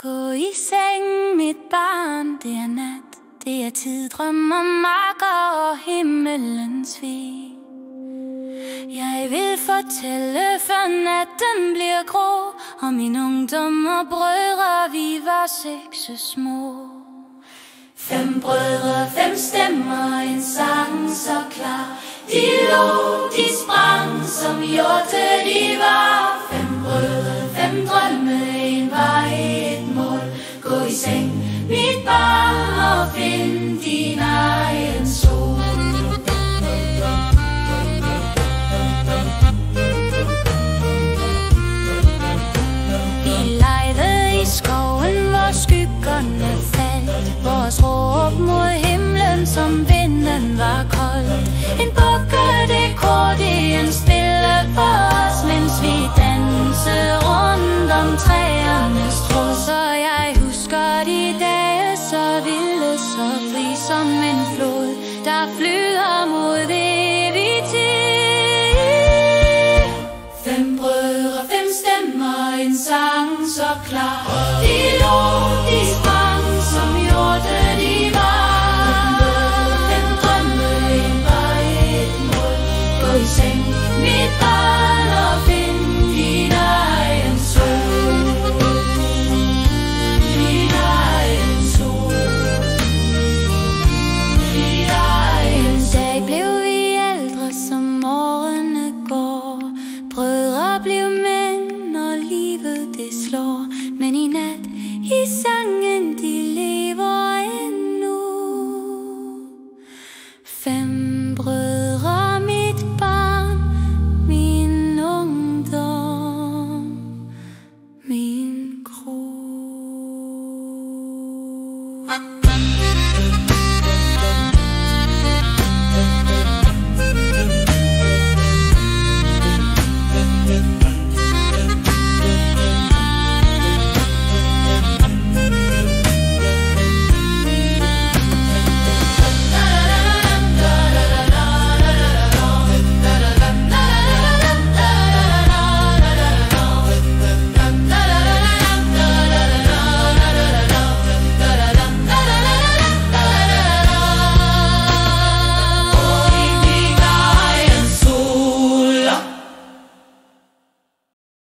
Gå i seng, mit barn, det er nat. Det er tid, drømmer, marker og himmelens svig. Jeg vil fortælle, før natten bliver grå, om min ungdom og brødre, vi var 6 små. 5 brødre, 5 stemmer, en sang så klar. De lå, de sprang, som hjorte de var. 5 brødre, 5 drømme, en vej, et mål. Gå i seng, mit barn, og find din egen sol. Vi legede i skoven, hvor skyggerne faldt. Vores råb mod himlen, som vinden var koldt. En bukkerdekor, det en spille for os, mens vi dansede rundt om træernes tråd. Så jeg husker de dage, så vilde, så fri som en flod, der flyder mod evig tid. 5 brødre, 5 stemmer, en sang så klar. De lå, de sprang, som hjorte de var. 5 drømme, en vej, et mål. Gå i seng, mit barn, og find din egen sol. Din egen sol. Din egen sol. En dag blev vi ældre, som årene går. Brødre blev mænd, og livet det slår. Men i nat, i sangen de lever.